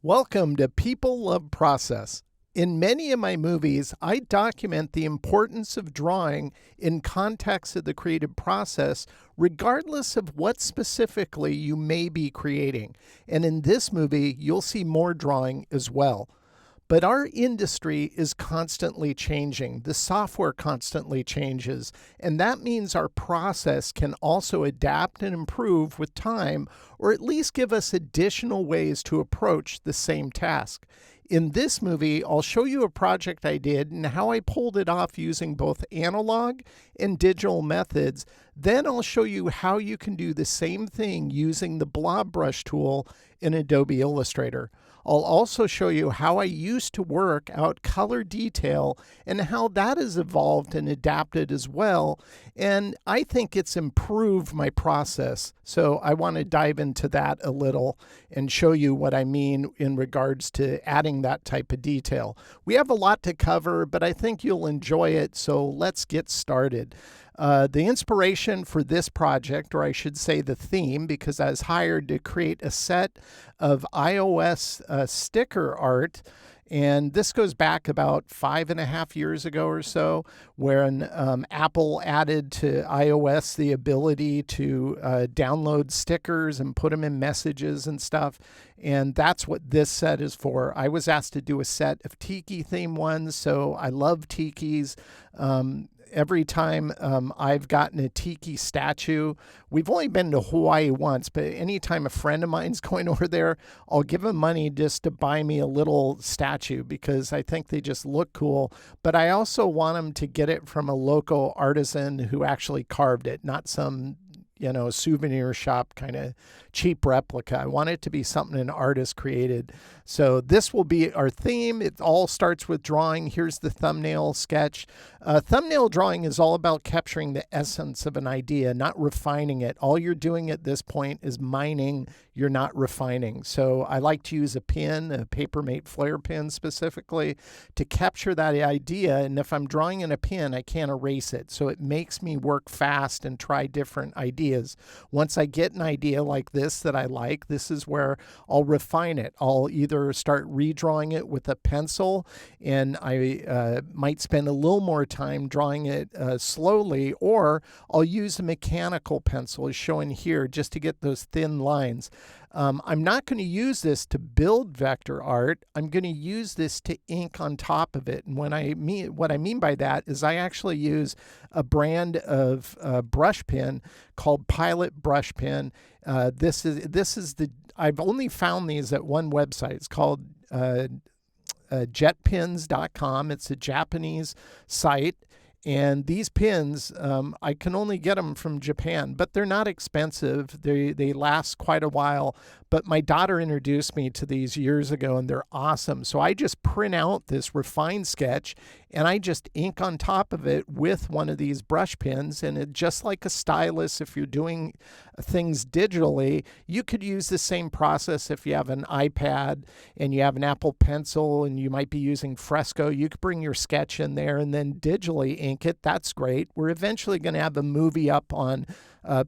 Welcome to People Love Process. In many of my movies, I document the importance of drawing in context of the creative process, regardless of what specifically you may be creating. And in this movie, you'll see more drawing as well. But our industry is constantly changing. The software constantly changes, and that means our process can also adapt and improve with time, or at least give us additional ways to approach the same task. In this movie, I'll show you a project I did and how I pulled it off using both analog and digital methods. Then I'll show you how you can do the same thing using the Blob Brush Tool in Adobe Illustrator. I'll also show you how I used to work out color detail and how that has evolved and adapted as well. And I think it's improved my process. So I want to dive into that a little and show you what I mean in regards to adding that type of detail. We have a lot to cover, but I think you'll enjoy it. So let's get started. The inspiration for this project, or I should say the theme, because I was hired to create a set of iOS sticker art. And this goes back about 5.5 years ago or so, when Apple added to iOS the ability to download stickers and put them in messages and stuff. And that's what this set is for. I was asked to do a set of tiki theme ones, so I love tikis. Every time I've gotten a tiki statue, we've only been to Hawaii once, but anytime a friend of mine's going over there, I'll give him money just to buy me a little statue because I think they just look cool. But I also want him to get it from a local artisan who actually carved it, not some souvenir shop kind of cheap replica. I want it to be something an artist created. So this will be our theme. It all starts with drawing. Here's the thumbnail sketch. Thumbnail drawing is all about capturing the essence of an idea, not refining it. All you're doing at this point is mining. You're not refining. So I like to use a pin, a Papermate flare pin specifically, to capture that idea. And if I'm drawing in a pin, I can't erase it. So it makes me work fast and try different ideas. Once I get an idea like this that I like, this is where I'll refine it. I'll either start redrawing it with a pencil, and I might spend a little more time drawing it slowly, or I'll use a mechanical pencil as shown here just to get those thin lines. I'm not going to use this to build vector art. I'm going to use this to ink on top of it. And what I mean by that is I actually use a brand of brush pen called Pilot Brush Pen. I've only found these at one website. It's called jetpins.com. It's a Japanese site. And these pins, I can only get them from Japan, but they're not expensive. They last quite a while. But my daughter introduced me to these years ago, and they're awesome. So I just print out this refined sketch, and I just ink on top of it with one of these brush pens. And it, just like a stylus, if you're doing things digitally, you could use the same process if you have an iPad and you have an Apple Pencil and you might be using Fresco. You could bring your sketch in there and then digitally ink it. That's great. We're eventually going to have a movie up on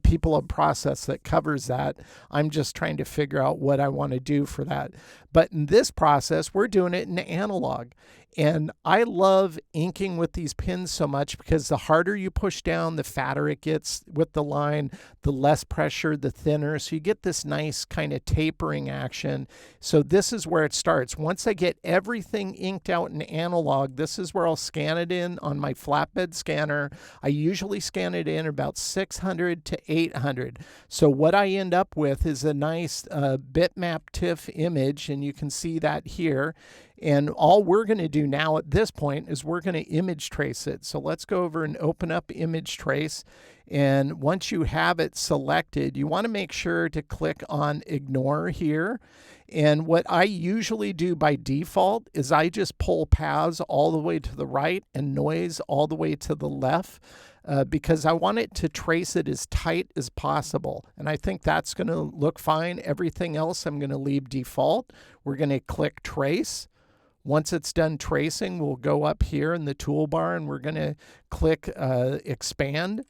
People Love Process that covers that. I'm just trying to figure out what I want to do for that. But in this process, we're doing it in analog. And I love inking with these pins so much because the harder you push down, the fatter it gets with the line, the less pressure, the thinner. So you get this nice kind of tapering action. So this is where it starts. Once I get everything inked out in analog, this is where I'll scan it in on my flatbed scanner. I usually scan it in about 600 to 800. So what I end up with is a nice bitmap TIFF image, and you can see that here. And all we're going to do now at this point is we're going to image trace it. So let's go over and open up image trace. And once you have it selected, you want to make sure to click on ignore here. And what I usually do by default is I just pull paths all the way to the right and noise all the way to the left. Because I want it to trace it as tight as possible. And I think that's going to look fine. Everything else I'm going to leave default. We're going to click trace. Once it's done tracing, we'll go up here in the toolbar and we're going to click expand.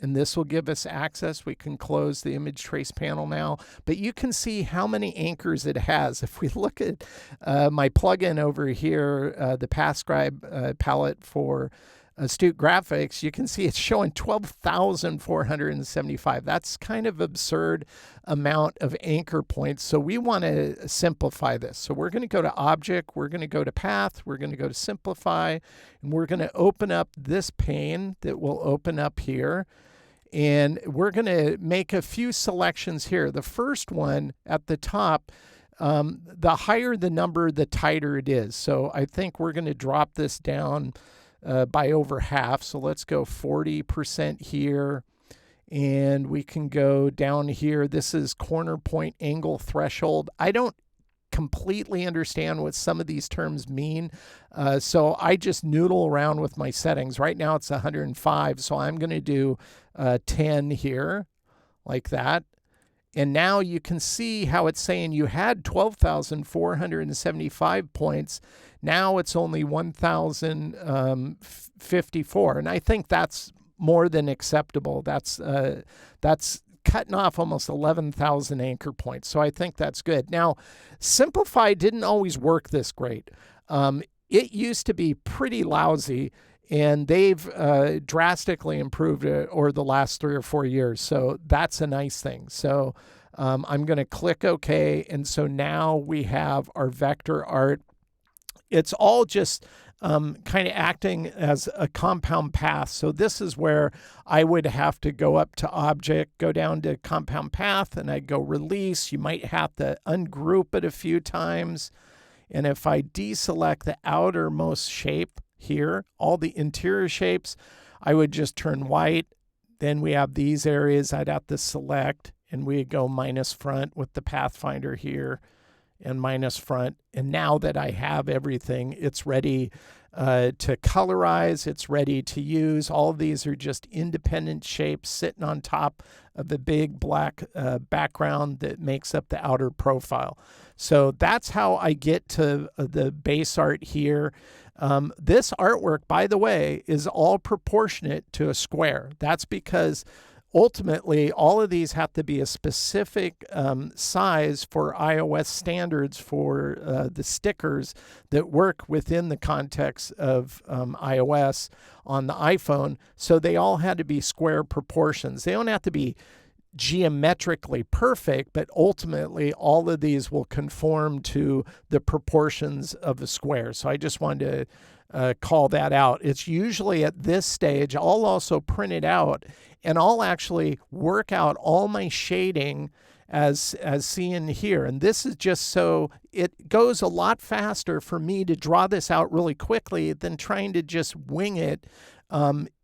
and this will give us access. We can close the image trace panel now, but you can see how many anchors it has. If we look at my plugin over here, the PathScribe palette for Astute Graphics, you can see it's showing 12,475. That's kind of absurd amount of anchor points. So we want to simplify this. So we're going to go to Object, we're going to go to Path, we're going to go to Simplify, and we're going to open up this pane that will open up here. And we're going to make a few selections here. The first one at the top, the higher the number, the tighter it is. So I think we're going to drop this down by over half. So let's go 40% here, and we can go down here. This is corner point angle threshold. I don't completely understand what some of these terms mean, so I just noodle around with my settings. Right now it's 105, so I'm going to do 10 here, like that. And now you can see how it's saying you had 12,475 points. Now it's only 1,054. And I think that's more than acceptable. That's cutting off almost 11,000 anchor points. So I think that's good. Now, Simplify didn't always work this great. It used to be pretty lousy, and they've drastically improved it over the last 3 or 4 years. So that's a nice thing. So I'm going to click OK. And so now we have our vector art. It's all just kind of acting as a compound path. So this is where I would have to go up to Object, go down to Compound Path, and I'd go Release. You might have to ungroup it a few times. And if I deselect the outermost shape here, all the interior shapes, I would just turn white. Then we have these areas I'd have to select, and we go minus front with the Pathfinder here and minus front. And now that I have everything, it's ready to colorize, it's ready to use. All of these are just independent shapes sitting on top of the big black background that makes up the outer profile. So that's how I get to the base art here. This artwork, by the way, is all proportionate to a square. That's because ultimately, all of these have to be a specific size for iOS standards for the stickers that work within the context of iOS on the iPhone. So they all had to be square proportions. They don't have to be geometrically perfect, but ultimately all of these will conform to the proportions of the square. So I just wanted to call that out. It's usually at this stage, I'll also print it out, and I'll actually work out all my shading as seen here. And this is just so it goes a lot faster for me to draw this out really quickly than trying to just wing it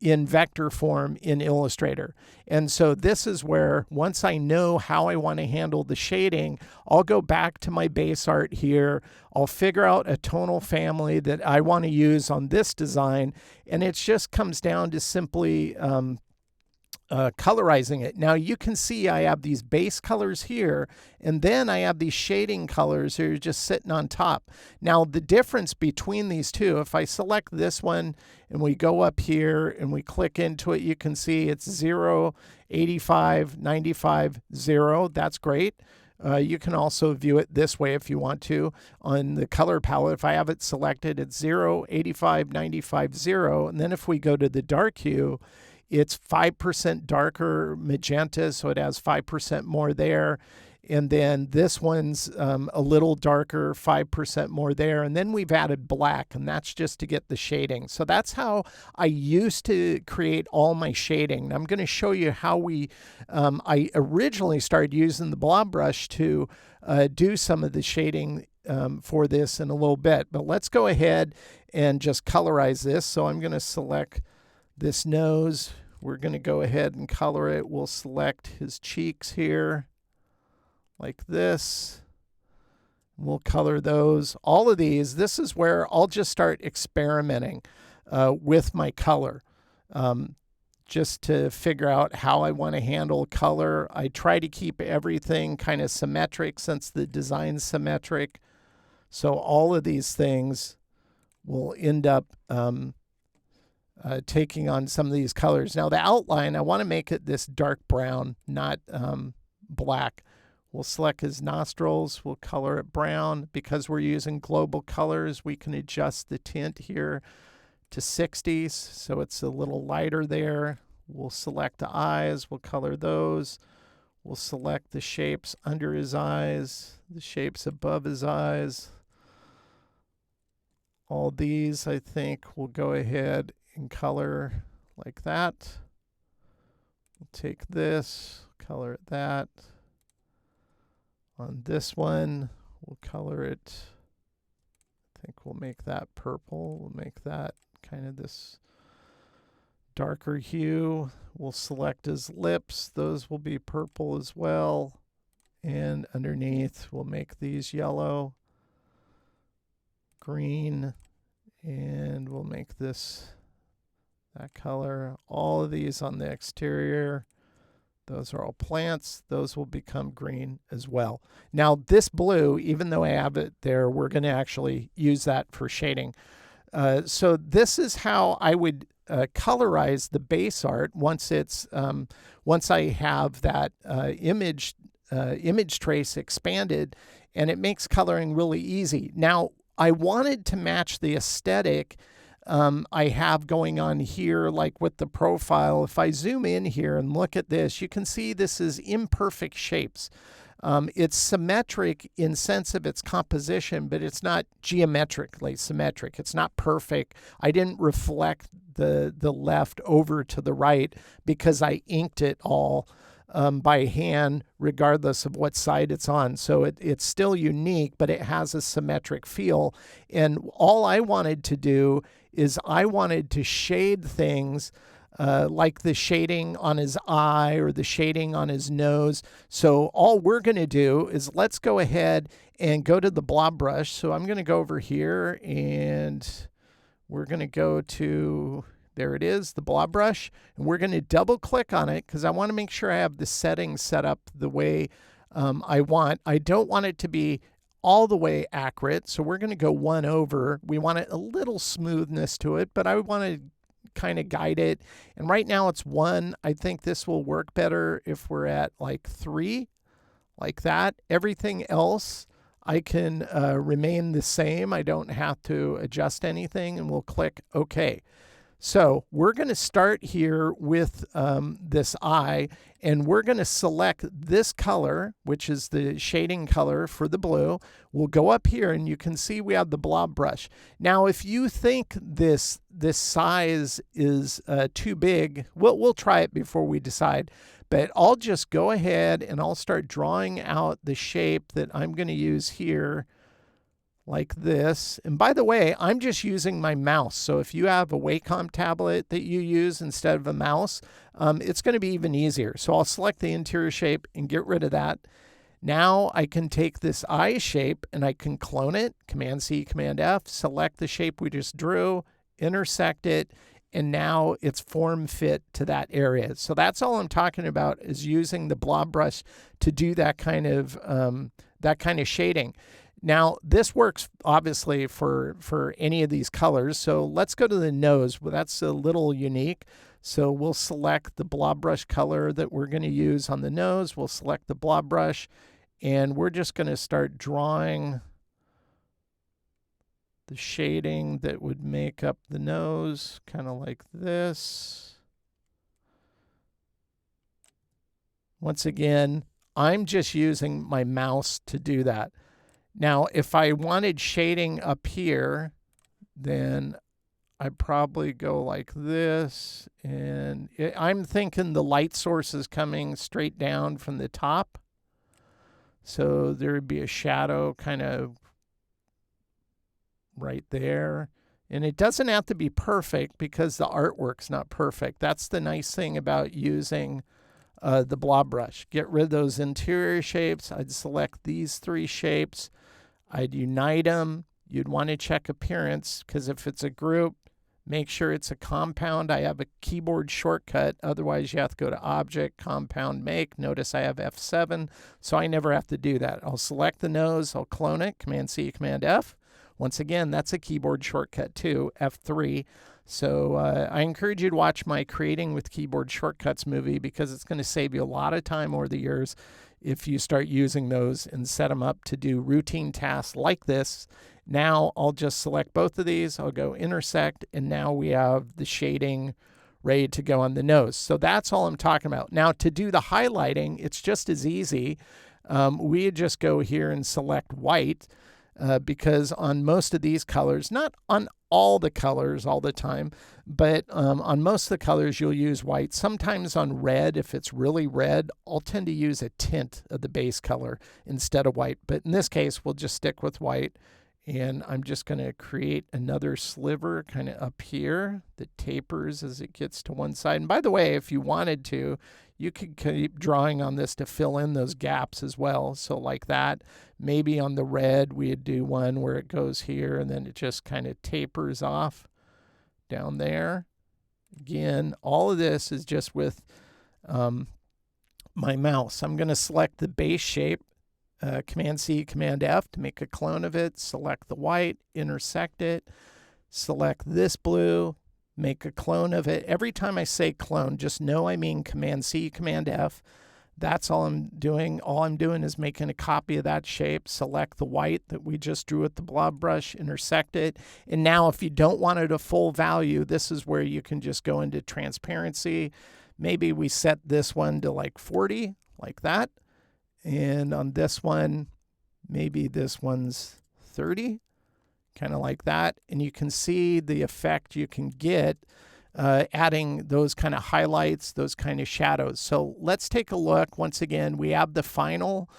in vector form in Illustrator. And so this is where, once I know how I want to handle the shading, I'll go back to my base art here. I'll figure out a tonal family that I want to use on this design. And it just comes down to simply colorizing it. Now you can see I have these base colors here, and then I have these shading colors that are just sitting on top. Now the difference between these two, if I select this one and we go up here and we click into it, you can see it's 0, 85, 95, 0. That's great. You can also view it this way if you want to. On the color palette, if I have it selected, it's 0, 85, 95, 0. And then if we go to the dark hue, it's 5% darker magenta, so it has 5% more there. And then this one's a little darker, 5% more there. And then we've added black, and that's just to get the shading. So that's how I used to create all my shading. I'm going to show you how I originally started using the Blob Brush to do some of the shading for this in a little bit. But let's go ahead and just colorize this. So I'm going to select this nose. We're going to go ahead and color it. We'll select his cheeks here like this. We'll color those. All of these, this is where I'll just start experimenting with my color just to figure out how I want to handle color. I try to keep everything kind of symmetric since the design's symmetric. So all of these things will end up taking on some of these colors. Now the outline, I want to make it this dark brown, not black. We'll select his nostrils, we'll color it brown. Because we're using global colors, we can adjust the tint here to 60s, so it's a little lighter there. We'll select the eyes, we'll color those. We'll select the shapes under his eyes, the shapes above his eyes. All these, I think, we'll go ahead and color like that. We'll take this, color it that. On this one, we'll color it, I think we'll make that purple. We'll make that kind of this darker hue. We'll select his lips. Those will be purple as well. And underneath, we'll make these yellow, green, and we'll make this that color. All of these on the exterior, those are all plants. Those will become green as well. Now this blue, even though I have it there, we're going to actually use that for shading. So this is how I would colorize the base art once it's once I have that image trace expanded, and it makes coloring really easy. Now I wanted to match the aesthetic I have going on here, like with the profile. If I zoom in here and look at this, you can see this is imperfect shapes. It's symmetric in sense of its composition, but it's not geometrically symmetric. It's not perfect. I didn't reflect the left over to the right because I inked it all by hand, regardless of what side it's on. So it's still unique, but it has a symmetric feel. And all I wanted to do is I wanted to shade things like the shading on his eye or the shading on his nose. So all we're going to do is let's go ahead and go to the blob brush. So I'm going to go over here and we're going to go to, there it is, the blob brush. And we're going to double click on it because I want to make sure I have the settings set up the way I want. I don't want it to be all the way accurate. So we're going to go 1 over. We want a little smoothness to it, but I want to kind of guide it. And right now it's 1. I think this will work better if we're at like 3, like that. Everything else I can remain the same. I don't have to adjust anything, and we'll click OK. So we're going to start here with this eye, and we're going to select this color, which is the shading color for the blue. We'll go up here, and you can see we have the blob brush. Now, if you think this size is too big, we'll try it before we decide. But I'll just go ahead, and I'll start drawing out the shape that I'm going to use here, like this. And by the way, I'm just using my mouse. So if you have a Wacom tablet that you use instead of a mouse, it's going to be even easier. So I'll select the interior shape and get rid of that. Now I can take this eye shape and I can clone it, Command C, Command F, select the shape we just drew, intersect it, and now it's form fit to that area. So that's all I'm talking about, is using the blob brush to do that kind of shading. Now, this works obviously for any of these colors. So let's go to the nose. Well, that's a little unique. So we'll select the blob brush color that we're going to use on the nose. We'll select the blob brush, and we're just going to start drawing the shading that would make up the nose, kind of like this. Once again, I'm just using my mouse to do that. Now, if I wanted shading up here, then I'd probably go like this. And I'm thinking the light source is coming straight down from the top. So there would be a shadow kind of right there. And it doesn't have to be perfect because the artwork's not perfect. That's the nice thing about using the blob brush. Get rid of those interior shapes. I'd select these 3 shapes. I'd unite them. You'd want to check appearance, because if it's a group, make sure it's a compound. I have a keyboard shortcut. Otherwise, you have to go to Object, Compound, Make. Notice I have F7, so I never have to do that. I'll select the nose. I'll clone it, Command C, Command F. Once again, that's a keyboard shortcut too, F3. So I encourage you to watch my Creating with Keyboard Shortcuts movie because it's going to save you a lot of time over the years if you start using those and set them up to do routine tasks like this. Now I'll just select both of these. I'll go intersect, and now we have the shading ready to go on the nose. So that's all I'm talking about. Now to do the highlighting, it's just as easy. We just go here and select white because on most of these colors, not on all the colors all the time, but on most of the colors you'll use white. Sometimes on red, if it's really red, I'll tend to use a tint of the base color instead of white. But in this case, we'll just stick with white. And I'm just going to create another sliver kind of up here that tapers as it gets to one side. And by the way, if you wanted to, you could keep drawing on this to fill in those gaps as well. So like that, maybe on the red, we'd do one where it goes here and then it just kind of tapers off down there. Again, all of this is just with my mouse. I'm going to select the base shape. Command-C, Command-F to make a clone of it. Select the white, intersect it. Select this blue, make a clone of it. Every time I say clone, just know I mean Command-C, Command-F. That's all I'm doing. All I'm doing is making a copy of that shape. Select the white that we just drew with the blob brush, intersect it. And now if you don't want it a full value, this is where you can just go into transparency. Maybe we set this one to like 40, like that. And on this one, maybe this one's 30, kind of like that. And you can see the effect you can get adding those kind of highlights, those kind of shadows. So let's take a look. Once again, we have the final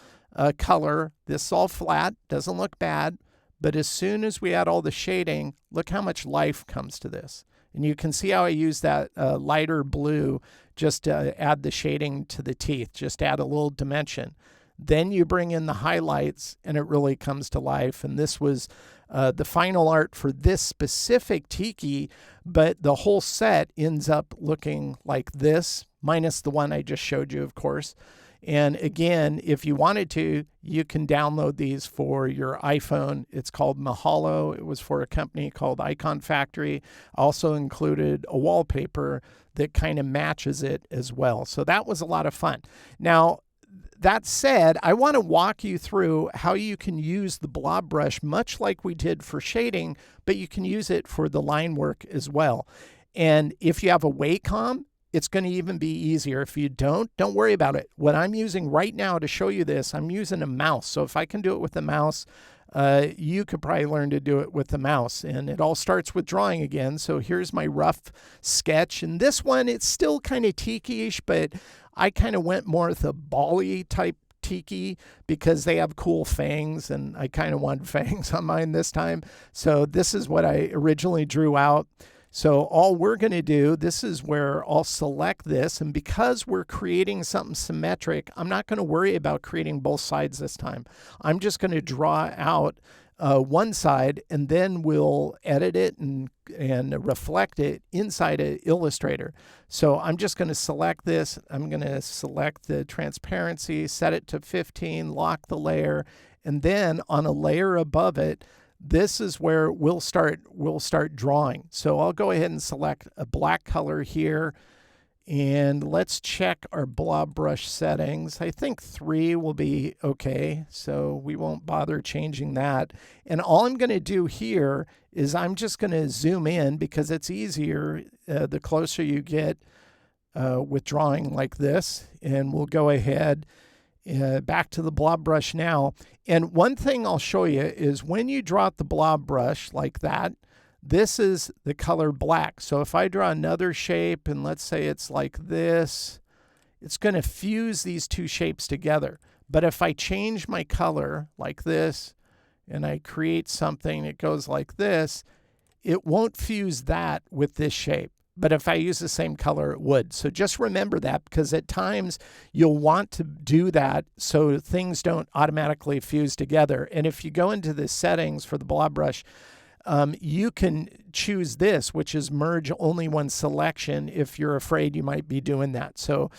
color. This is all flat, doesn't look bad. But as soon as we add all the shading, look how much life comes to this. And you can see how I use that lighter blue just to add the shading to the teeth, just add a little dimension. Then you bring in the highlights and it really comes to life. And this was the final art for this specific tiki, but the whole set ends up looking like this, minus the one I just showed you, of course. And again, if you wanted to, you can download these for your iPhone. It's called Mahalo. It was for a company called Icon Factory. Also included a wallpaper that kind of matches it as well. So that was a lot of fun. Now, that said, I want to walk you through how you can use the blob brush much like we did for shading, but you can use it for the line work as well. And if you have a Wacom, it's going to even be easier. If you don't worry about it. What I'm using right now to show you this, I'm using a mouse. So if I can do it with a mouse, you could probably learn to do it with the mouse. And it all starts with drawing again. So here's my rough sketch. And this one, it's still kind of tiki-ish, but I kind of went more with a Bali type tiki because they have cool fangs, and I kind of wanted fangs on mine this time. So this is what I originally drew out. So all we're going to do, this is where I'll select this, and because we're creating something symmetric, I'm not going to worry about creating both sides this time. I'm just going to draw out one side, and then we'll edit it and reflect it inside of Illustrator. So I'm just going to select this. I'm going to select the transparency, set it to 15, lock the layer, and then on a layer above it, this is where we'll start drawing. So I'll go ahead and select a black color here. And let's check our blob brush settings. I think 3 will be okay, so we won't bother changing that. And all I'm going to do here is I'm just going to zoom in because it's easier the closer you get with drawing like this. And we'll go ahead back to the blob brush now. And one thing I'll show you is when you draw out the blob brush like that, this is the color black. So if I draw another shape, and let's say it's like this, it's going to fuse these two shapes together. But if I change my color like this, and I create something that goes like this, it won't fuse that with this shape. But if I use the same color, it would. So just remember that, because at times you'll want to do that so things don't automatically fuse together. And if you go into the settings for the blob brush, you can choose this, which is merge only one selection if you're afraid you might be doing that. So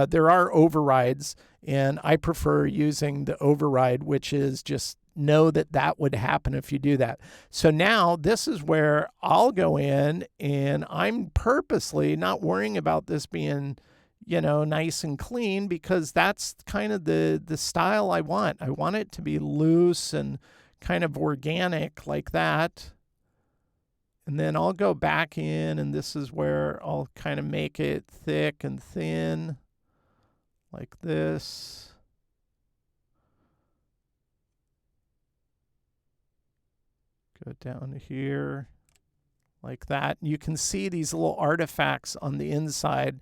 there are overrides, and I prefer using the override, which is just know that that would happen if you do that. So now this is where I'll go in, and I'm purposely not worrying about this being, nice and clean, because that's kind of the style I want. I want it to be loose and kind of organic like that. And then I'll go back in, and this is where I'll kind of make it thick and thin like this. Go down here like that. You can see these little artifacts on the inside.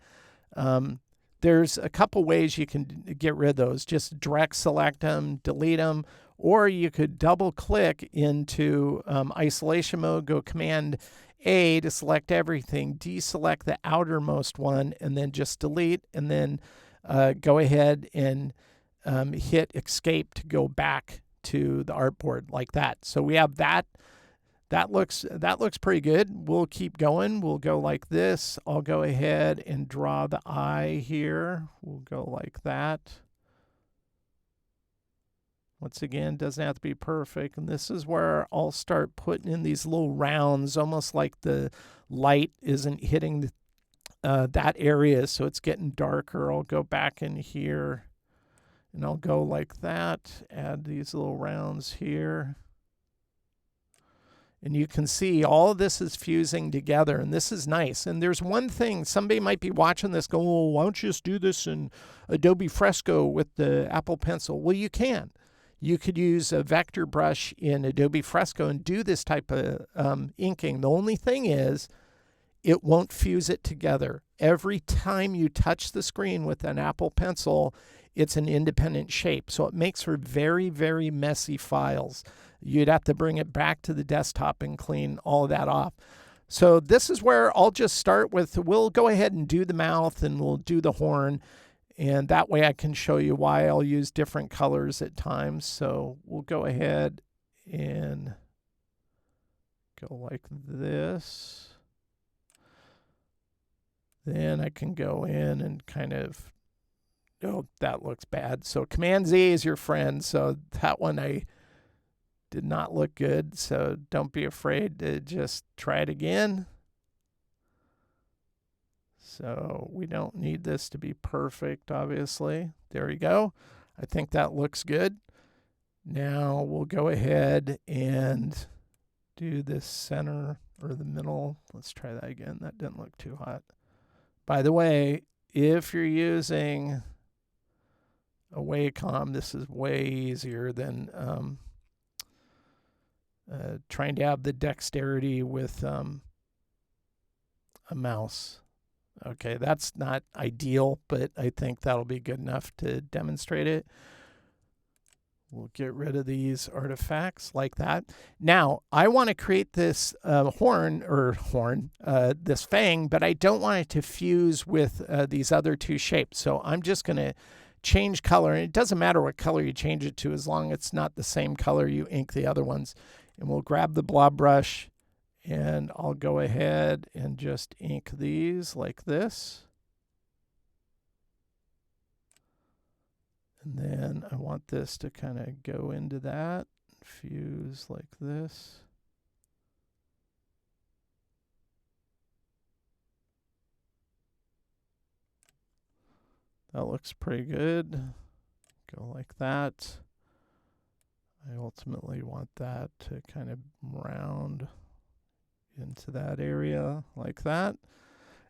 There's a couple ways you can get rid of those. Just direct select them, delete them, or you could double click into isolation mode, go Command A to select everything, deselect the outermost one, and then just delete, and then go ahead and hit Escape to go back to the artboard like that. So we have that. That looks pretty good. We'll keep going. We'll go like this. I'll go ahead and draw the eye here. We'll go like that. Once again, doesn't have to be perfect. And this is where I'll start putting in these little rounds, almost like the light isn't hitting that area, so it's getting darker. I'll go back in here, and I'll go like that. Add these little rounds here. And you can see all of this is fusing together, and this is nice. And there's one thing, somebody might be watching this going, well, why don't you just do this in Adobe Fresco with the Apple Pencil? Well, you can. You could use a vector brush in Adobe Fresco and do this type of inking. The only thing is, it won't fuse it together. Every time you touch the screen with an Apple Pencil, it's an independent shape. So it makes for very, very messy files. You'd have to bring it back to the desktop and clean all of that off. So this is where I'll just start with, we'll go ahead and do the mouth, and we'll do the horn. And that way I can show you why I'll use different colors at times. So we'll go ahead and go like this. Then I can go in and kind of, oh, that looks bad. So Command Z is your friend. So that one I did not look good. So don't be afraid to just try it again. So we don't need this to be perfect, obviously. There we go. I think that looks good. Now we'll go ahead and do this center or the middle. Let's try that again. That didn't look too hot. By the way, if you're using a Wacom, this is way easier than trying to have the dexterity with a mouse. Okay, that's not ideal, but I think that'll be good enough to demonstrate it. We'll get rid of these artifacts like that. Now, I want to create this this fang, but I don't want it to fuse with these other two shapes. So I'm just going to change color, and it doesn't matter what color you change it to as long as it's not the same color you ink the other ones. And we'll grab the blob brush, and I'll go ahead and just ink these like this. And then I want this to kind of go into that, fuse like this. That looks pretty good. Go like that. I ultimately want that to kind of round into that area like that.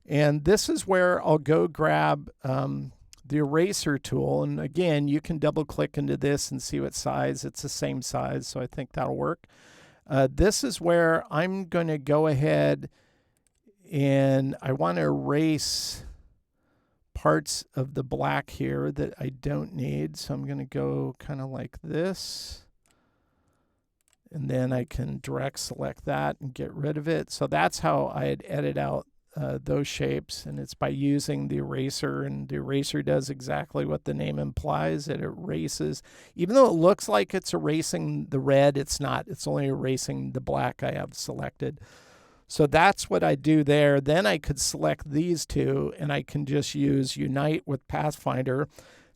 And this is where I'll go grab the eraser tool. And again, you can double click into this and see what size. It's the same size, so I think that'll work. This is where I'm going to go ahead and I want to erase parts of the black here that I don't need. So I'm going to go kind of like this. And then I can direct select that and get rid of it. So that's how I'd edit out those shapes, and it's by using the eraser, and the eraser does exactly what the name implies. It erases, even though it looks like it's erasing the red, it's not. It's only erasing the black I have selected. So that's what I do there. Then I could select these two, and I can just use Unite with Pathfinder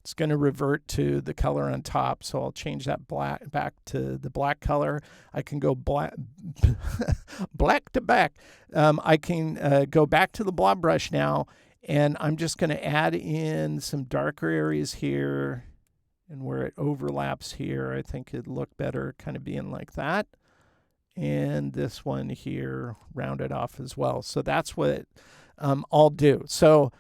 It's going to revert to the color on top. So I'll change that black back to the black color. I can go black, black to back. I can go back to the blob brush now, and I'm just going to add in some darker areas here, and where it overlaps here, I think it'd look better kind of being like that. And this one here, round it off as well. So that's what I'll do. So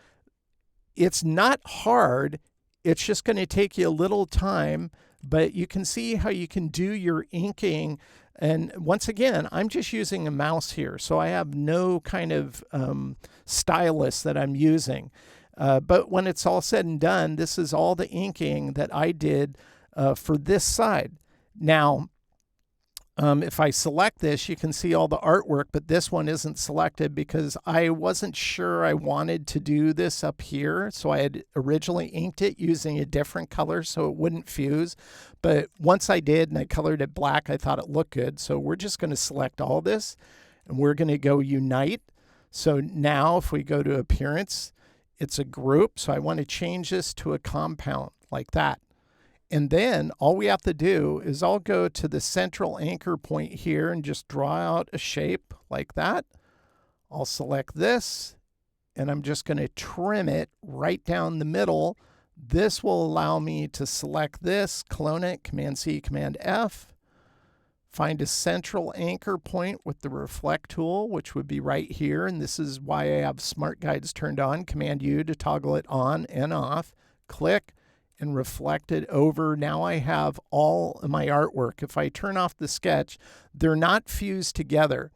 it's not hard. It's just going to take you a little time, but you can see how you can do your inking. And once again, I'm just using a mouse here, so I have no kind of stylus that I'm using. But when it's all said and done, this is all the inking that I did for this side. Now, if I select this, you can see all the artwork, but this one isn't selected because I wasn't sure I wanted to do this up here. So I had originally inked it using a different color so it wouldn't fuse. But once I did and I colored it black, I thought it looked good. So we're just going to select all this and we're going to go unite. So now if we go to appearance, it's a group. So I want to change this to a compound like that. And then all we have to do is I'll go to the central anchor point here and just draw out a shape like that. I'll select this and I'm just going to trim it right down the middle. This will allow me to select this, clone it, Command C, Command F, find a central anchor point with the reflect tool, which would be right here. And this is why I have smart guides turned on. Command U to toggle it on and off. Click and reflect it over. Now I have all of my artwork. If I turn off the sketch, they're not fused together.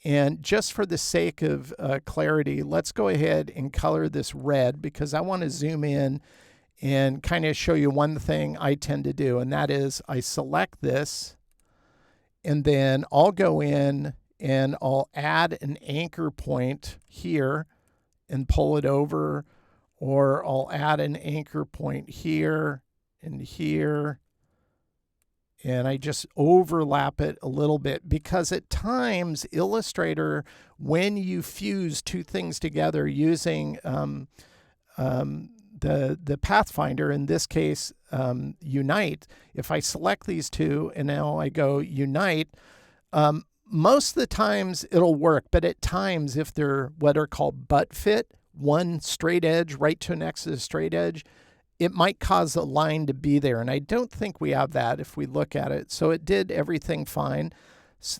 And just for the sake of clarity, let's go ahead and color this red because I want to zoom in and kind of show you one thing I tend to do, and that is I select this and then I'll go in and I'll add an anchor point here and pull it over, or I'll add an anchor point here and here, and I just overlap it a little bit because at times Illustrator, when you fuse two things together using the Pathfinder, in this case Unite, if I select these two and now I go Unite, most of the times it'll work, but at times if they're what are called butt fit, one straight edge right to next to the straight edge, it might cause a line to be there. And I don't think we have that if we look at it. So it did everything fine.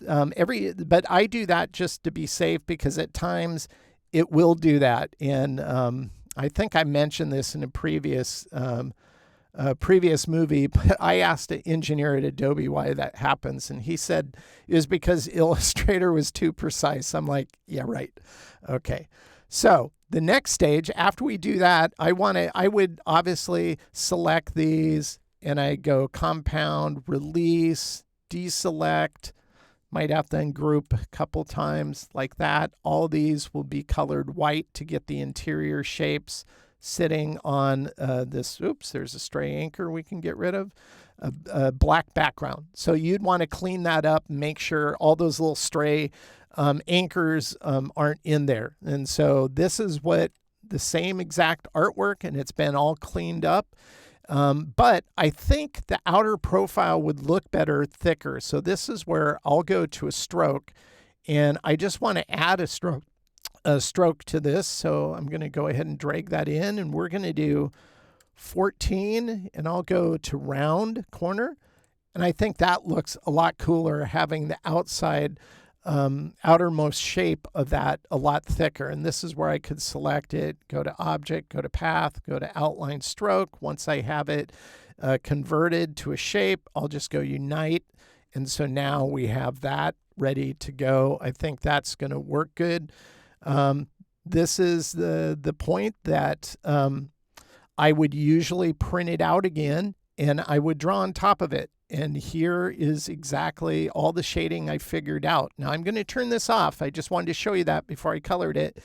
But I do that just to be safe because at times it will do that. And I think I mentioned this in a previous movie, but I asked an engineer at Adobe why that happens. And he said it was because Illustrator was too precise. I'm like, yeah, right. Okay. So the next stage, after we do that, I would obviously select these and I go compound, release, deselect, might have to ungroup a couple times like that. All these will be colored white to get the interior shapes sitting on this. Oops, there's a stray anchor we can get rid of. A black background. So you'd want to clean that up and make sure all those little stray anchors aren't in there. And so this is what the same exact artwork, and it's been all cleaned up. But I think the outer profile would look better thicker. So this is where I'll go to a stroke, and I just want to add a stroke to this. So I'm going to go ahead and drag that in, and we're going to do 14, and I'll go to round corner. And I think that looks a lot cooler, having the outside outermost shape of that a lot thicker. And this is where I could select it, go to object, go to path, go to outline stroke. Once I have it converted to a shape, I'll just go unite. And so now we have that ready to go. I think that's going to work good. This is the point that I would usually print it out again and I would draw on top of it. And here is exactly all the shading I figured out. Now I'm going to turn this off. I just wanted to show you that before I colored it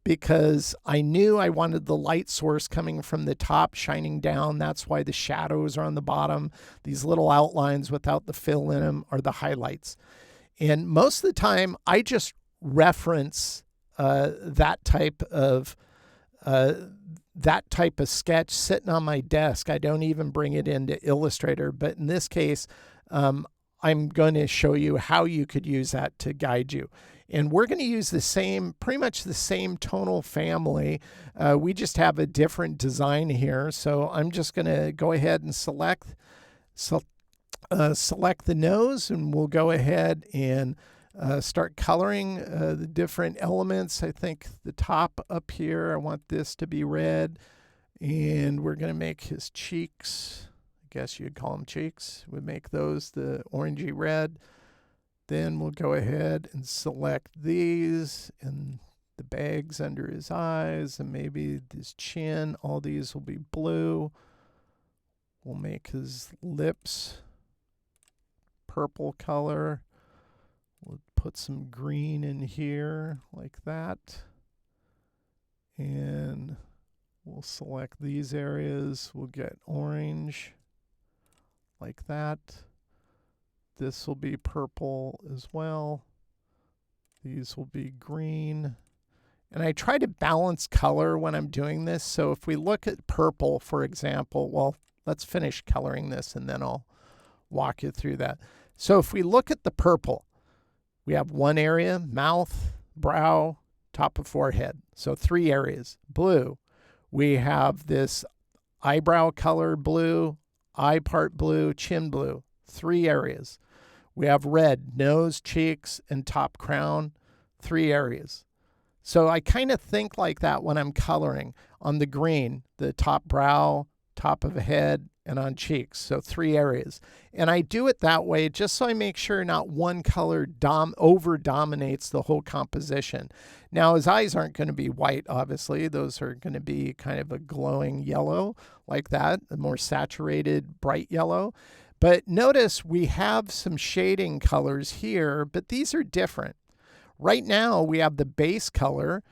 because I knew I wanted the light source coming from the top shining down. That's why the shadows are on the bottom. These little outlines without the fill in them are the highlights. And most of the time I just reference that type of that type of sketch sitting on my desk. I don't even bring it into Illustrator, but in this case, I'm going to show you how you could use that to guide you. And we're going to use the same, pretty much the same tonal family. We just have a different design here. So I'm just going to go ahead and select the nose, and we'll go ahead and start coloring the different elements. I think the top up here, I want this to be red. And we're going to make his cheeks, I guess you'd call them cheeks. We'd make those the orangey red. Then we'll go ahead and select these and the bags under his eyes and maybe his chin. All these will be blue. We'll make his lips purple color. We'll put some green in here like that. And we'll select these areas. We'll get orange like that. This will be purple as well. These will be green. And I try to balance color when I'm doing this. So if we look at purple, for example, well, let's finish coloring this and then I'll walk you through that. So if we look at the purple, we have one area, mouth, brow, top of forehead. So 3 areas. Blue, we have this eyebrow color blue, eye part blue, chin blue. 3 areas. We have red, nose, cheeks, and top crown, 3 areas. So I kind of think like that when I'm coloring. On the green, the top brow, top of the head, and on cheeks. So 3 areas. And I do it that way just so I make sure not one color over-dominates the whole composition. Now, his eyes aren't going to be white, obviously. Those are going to be kind of a glowing yellow like that, a more saturated, bright yellow. But notice we have some shading colors here, but these are different. Right now, we have the base color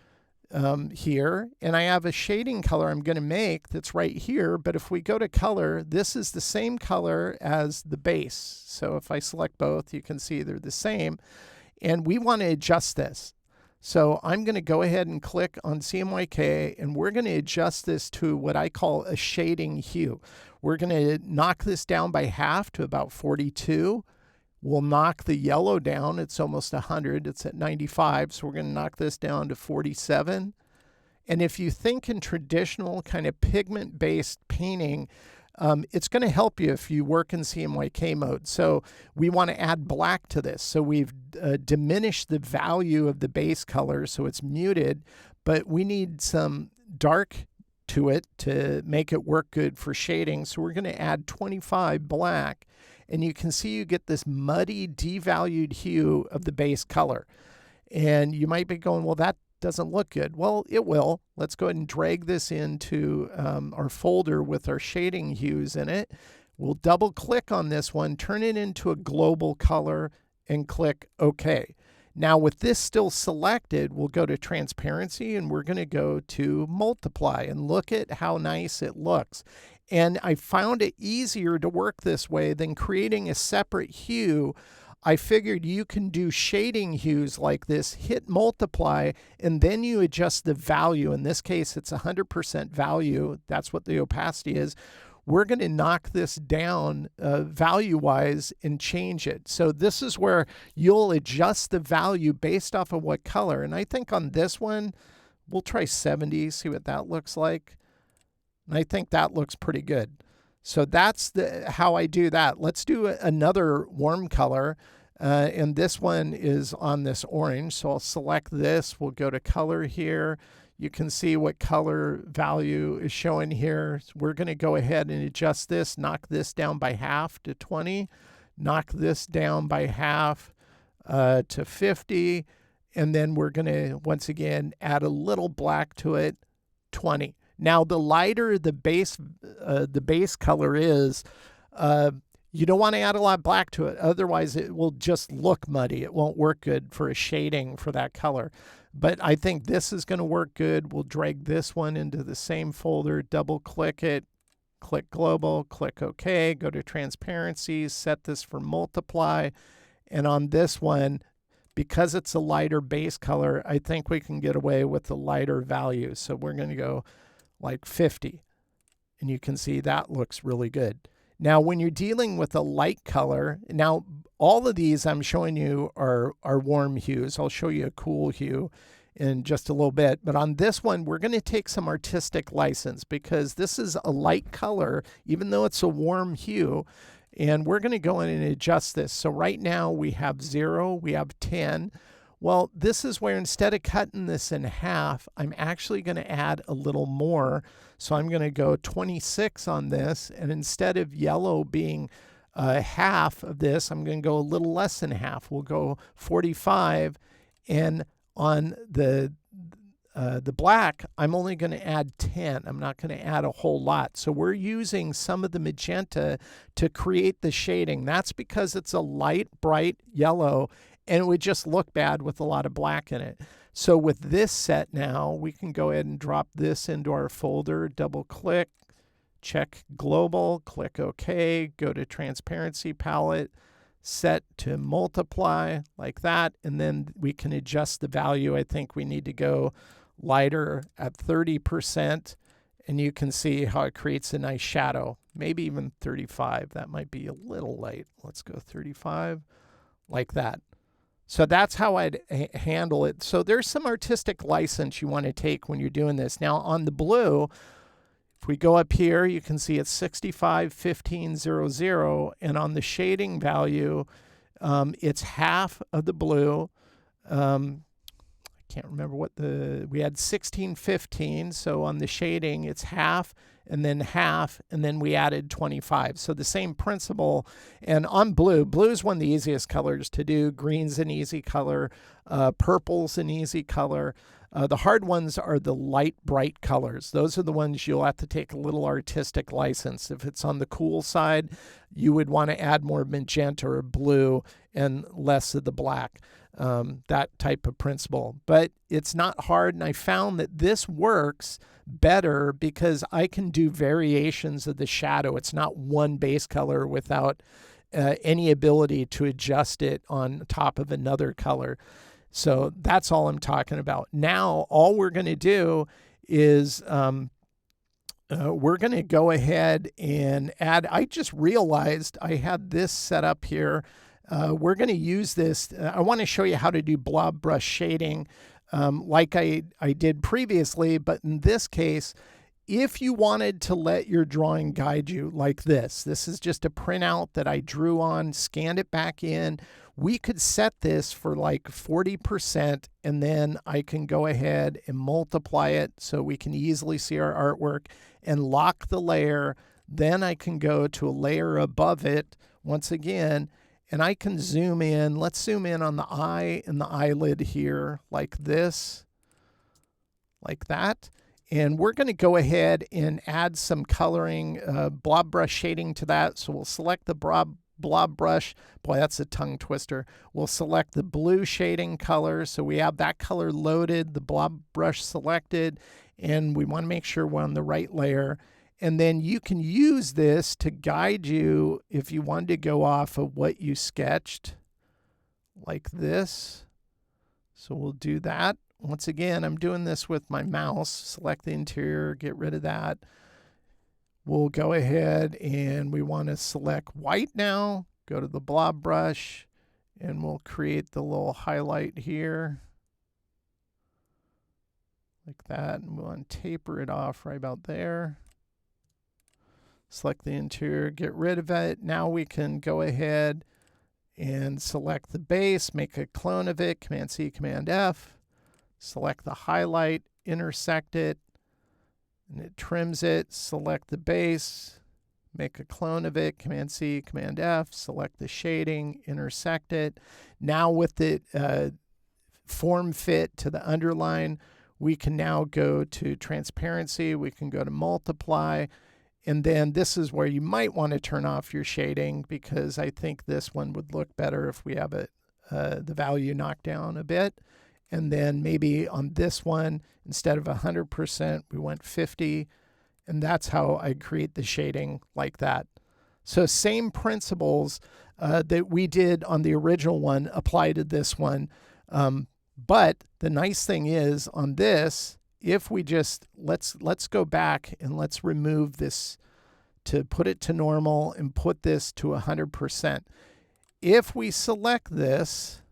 here, and I have a shading color I'm going to make that's right here. But if we go to color, this is the same color as the base. So if I select both, you can see they're the same. And we want to adjust this. So I'm going to go ahead and click on CMYK, and we're going to adjust this to what I call a shading hue. We're going to knock this down by half to about 42. We'll knock the yellow down. It's almost 100. It's at 95. So we're going to knock this down to 47. And if you think in traditional kind of pigment-based painting, it's going to help you if you work in CMYK mode. So we want to add black to this. So we've diminished the value of the base color, so it's muted, but we need some dark to it to make it work good for shading. So we're going to add 25 black, and you can see you get this muddy, devalued hue of the base color. And you might be going, well, that doesn't look good. Well, it will. Let's go ahead and drag this into our folder with our shading hues in it. We'll double click on this one, turn it into a global color, and click OK. Now with this still selected, we'll go to transparency, and we're going to go to multiply and look at how nice it looks. And I found it easier to work this way than creating a separate hue. I figured you can do shading hues like this, hit multiply, and then you adjust the value. In this case, it's 100% value. That's what the opacity is. We're going to knock this down value-wise and change it. So this is where you'll adjust the value based off of what color. And I think on this one, we'll try 70, see what that looks like. And I think that looks pretty good. So that's how I do that. Let's do another warm color. And this one is on this orange. So I'll select this. We'll go to color here. You can see what color value is showing here. So we're going to go ahead and adjust this, knock this down by half to 20, knock this down by half to 50. And then we're going to, once again, add a little black to it, 20. Now, the lighter the base color is, you don't want to add a lot of black to it. Otherwise, it will just look muddy. It won't work good for a shading for that color. But I think this is going to work good. We'll drag this one into the same folder, double click it, click global, click OK, go to transparency, set this for multiply. And on this one, because it's a lighter base color, I think we can get away with the lighter value. So we're going to go like 50. And you can see that looks really good. Now, when you're dealing with a light color, now all of these I'm showing you are warm hues. I'll show you a cool hue in just a little bit. But on this one, we're going to take some artistic license because this is a light color, even though it's a warm hue. And we're going to go in and adjust this. So right now we have 0, we have 10. Well, this is where instead of cutting this in half, I'm actually going to add a little more. So I'm going to go 26 on this. And instead of yellow being half of this, I'm going to go a little less than half. We'll go 45. And on the black, I'm only going to add 10. I'm not going to add a whole lot. So we're using some of the magenta to create the shading. That's because it's a light, bright yellow, and it would just look bad with a lot of black in it. So with this set now, we can go ahead and drop this into our folder, double click, check global, click OK, go to transparency palette, set to multiply like that, and then we can adjust the value. I think we need to go lighter at 30%, and you can see how it creates a nice shadow, maybe even 35. That might be a little light. Let's go 35, like that. So that's how I'd handle it. So there's some artistic license you want to take when you're doing this. Now on the blue, if we go up here, you can see it's 65, 15, 0, 0. And on the shading value, it's half of the blue. I can't remember what we had 16, 15. So on the shading, it's half, and then we added 25. So the same principle. And on blue is one of the easiest colors to do. Green's an easy color. Purple's an easy color. The hard ones are the light, bright colors. Those are the ones you'll have to take a little artistic license. If it's on the cool side, you would want to add more magenta or blue and less of the black. That type of principle. But it's not hard, and I found that this works better because I can do variations of the shadow. It's not one base color without any ability to adjust it on top of another color. So that's all I'm talking about. Now, all we're going to do is we're going to go ahead and add. I just realized I had this set up here. We're going to use this. I want to show you how to do blob brush shading like I did previously, but in this case, if you wanted to let your drawing guide you like this is just a printout that I drew on, scanned it back in. We could set this for like 40%, and then I can go ahead and multiply it so we can easily see our artwork and lock the layer. Then I can go to a layer above it once again, and I can zoom in. Let's zoom in on the eye and the eyelid here like this, like that. And we're going to go ahead and add some coloring, blob brush shading to that. So we'll select the blob brush. Boy, that's a tongue twister. We'll select the blue shading color. So we have that color loaded, the blob brush selected, and we want to make sure we're on the right layer. And then you can use this to guide you if you wanted to go off of what you sketched, like this. So we'll do that. Once again, I'm doing this with my mouse. Select the interior, get rid of that. We'll go ahead and we want to select white now. Go to the blob brush, and we'll create the little highlight here, like that. And we'll want to taper it off right about there. Select the interior, get rid of it. Now we can go ahead and select the base, make a clone of it, Command-C, Command-F. Select the highlight, intersect it, and it trims it. Select the base, make a clone of it, Command-C, Command-F. Select the shading, intersect it. Now with the form fit to the underline, we can now go to transparency. We can go to multiply. And then this is where you might want to turn off your shading, because I think this one would look better if we have the value knocked down a bit. And then maybe on this one, instead of 100%, we went 50. And that's how I create the shading like that. So same principles that we did on the original one apply to this one. But the nice thing is on this, if we just, let's go back and let's remove this to put it to normal and put this to 100%. If we select this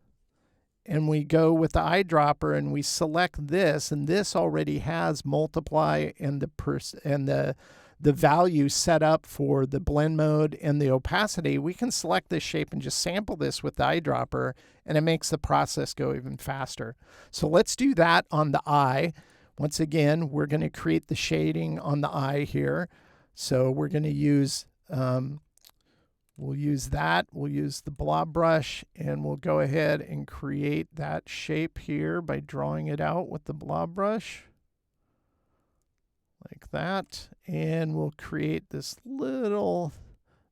and we go with the eyedropper and we select this, and this already has multiply and the value set up for the blend mode and the opacity, we can select this shape and just sample this with the eyedropper, and it makes the process go even faster. So let's do that on the eye. Once again, we're going to create the shading on the eye here. So we're going to use, we'll use that. We'll use the blob brush, and we'll go ahead and create that shape here by drawing it out with the blob brush. Like that. And we'll create this little,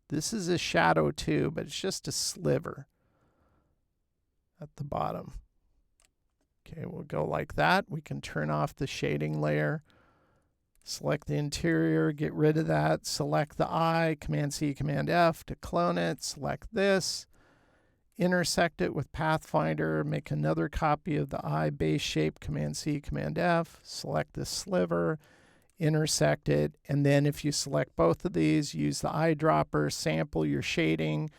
this is a shadow too, but it's just a sliver at the bottom. Okay, we'll go like that. We can turn off the shading layer. Select the interior, get rid of that. Select the eye, Command-C, Command-F to clone it. Select this. Intersect it with Pathfinder. Make another copy of the eye base shape, Command-C, Command-F. Select the sliver. Intersect it, and then if you select both of these, use the eyedropper, sample your shading,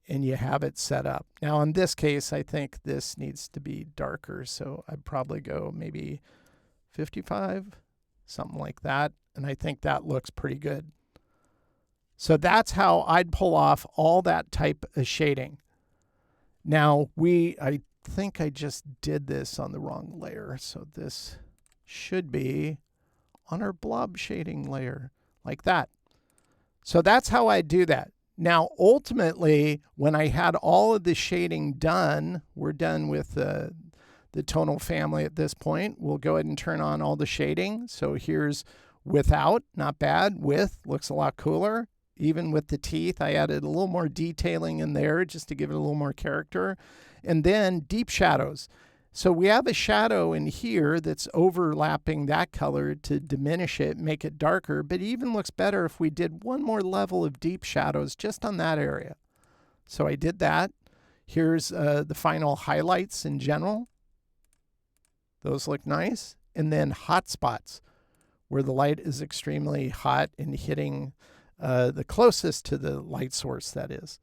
and you have it set up. Now in this case, I think this needs to be darker, so I'd probably go maybe 55, something like that, and I think that looks pretty good. So that's how I'd pull off all that type of shading. Now I think I just did this on the wrong layer, so this should be on our blob shading layer, like that. So that's how I do that. Now, ultimately, when I had all of the shading done, we're done with the tonal family at this point. We'll go ahead and turn on all the shading. So here's without, not bad. With looks a lot cooler. Even with the teeth, I added a little more detailing in there just to give it a little more character. And then deep shadows. So we have a shadow in here that's overlapping that color to diminish it, make it darker, but it even looks better if we did one more level of deep shadows just on that area. So I did that. Here's the final highlights in general. Those look nice. And then hot spots, where the light is extremely hot and hitting the closest to the light source, that is.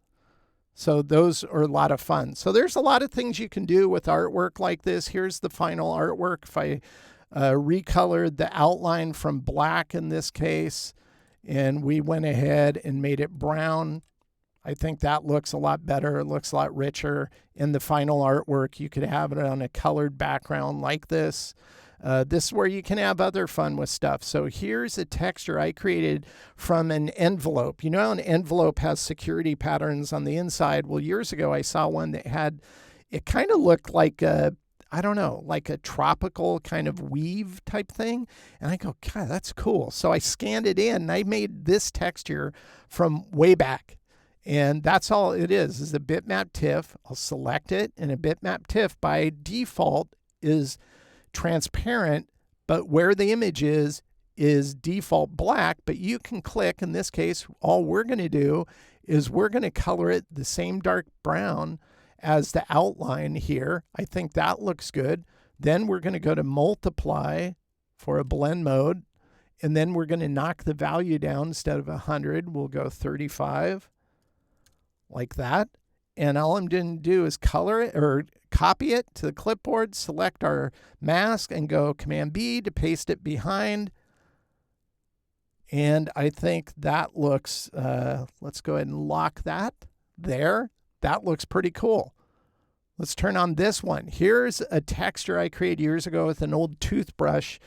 So those are a lot of fun. So there's a lot of things you can do with artwork like this. Here's the final artwork. If I recolored the outline from black in this case, and we went ahead and made it brown, I think that looks a lot better. It looks a lot richer. In the final artwork, you could have it on a colored background like this. This is where you can have other fun with stuff. So here's a texture I created from an envelope. You know how an envelope has security patterns on the inside? Well, years ago, I saw one that had, it kind of looked like a, I don't know, like a tropical kind of weave type thing. And I go, God, that's cool. So I scanned it in and I made this texture from way back. And that's all it is a bitmap TIFF. I'll select it, and a bitmap TIFF by default is transparent, but where the image is default black, but you can click. In this case, all we're going to do is we're going to color it the same dark brown as the outline here. I think that looks good. Then we're going to go to multiply for a blend mode, and then we're going to knock the value down. Instead of 100, we'll go 35, like that. And all I'm going to do is color it or copy it to the clipboard, select our mask, and go Command-B to paste it behind. And I think that looks, let's go ahead and lock that there. That looks pretty cool. Let's turn on this one. Here's a texture I created years ago with an old toothbrush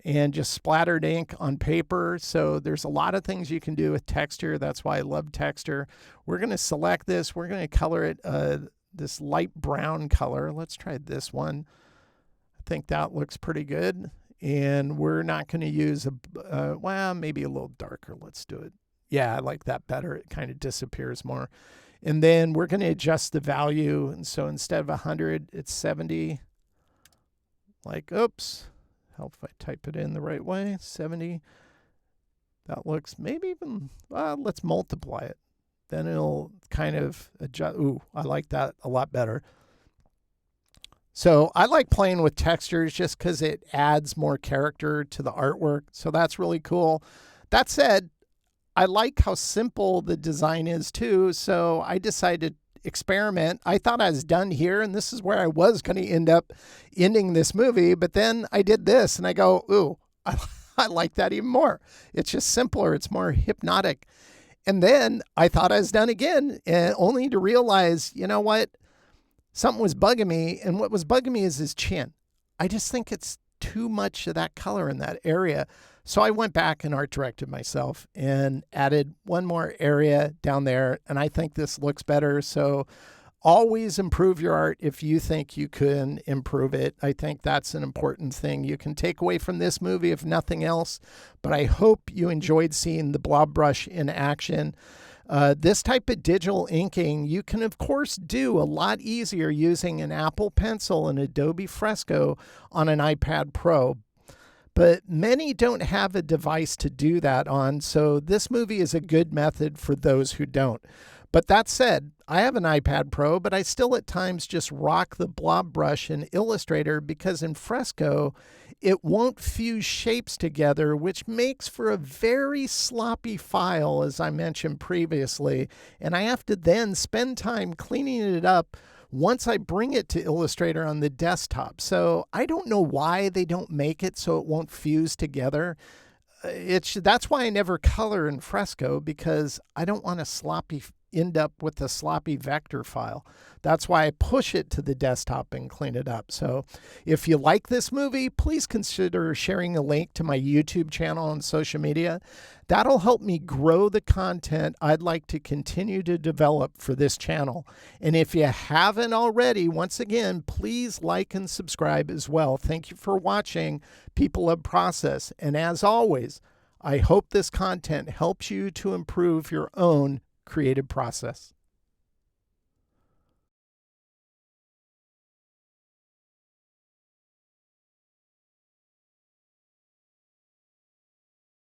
and just splattered ink on paper. So there's a lot of things you can do with texture. That's why I love texture. We're going to select this. We're going to color it this light brown color. Let's try this one. I think that looks pretty good. And we're not going to use well, maybe a little darker. Let's do it. Yeah, I like that better. It kind of disappears more. And then we're going to adjust the value. And so instead of 100, it's 70. Like, oops. Help if I type it in the right way. 70. That looks maybe even, let's multiply it. Then it'll kind of adjust. Ooh, I like that a lot better. So I like playing with textures just because it adds more character to the artwork. So that's really cool. That said, I like how simple the design is too. So I decided to experiment. I thought I was done here, and this is where I was going to end up ending this movie. But then I did this, and I go, ooh, I like that even more. It's just simpler. It's more hypnotic. And then I thought I was done again, and only to realize, you know what? Something was bugging me, and what was bugging me is his chin. I just think it's too much of that color in that area. So I went back and art directed myself and added one more area down there, and I think this looks better. So always improve your art if you think you can improve it. I think that's an important thing you can take away from this movie, if nothing else. But I hope you enjoyed seeing the blob brush in action. This type of digital inking you can, of course, do a lot easier using an Apple Pencil and Adobe Fresco on an iPad Pro. But many don't have a device to do that on, so this movie is a good method for those who don't. But that said, I have an iPad Pro, but I still at times just rock the blob brush in Illustrator because in Fresco, it won't fuse shapes together, which makes for a very sloppy file, as I mentioned previously. And I have to then spend time cleaning it up once I bring it to Illustrator on the desktop. So I don't know why they don't make it so it won't fuse together. That's why I never color in Fresco, because I don't want to end up with a sloppy vector file. That's why I push it to the desktop and clean it up. So if you like this movie, please consider sharing a link to my YouTube channel on social media. That'll help me grow the content I'd like to continue to develop for this channel. And if you haven't already, once again, please like and subscribe as well. Thank you for watching People of Process. And as always, I hope this content helps you to improve your own creative process.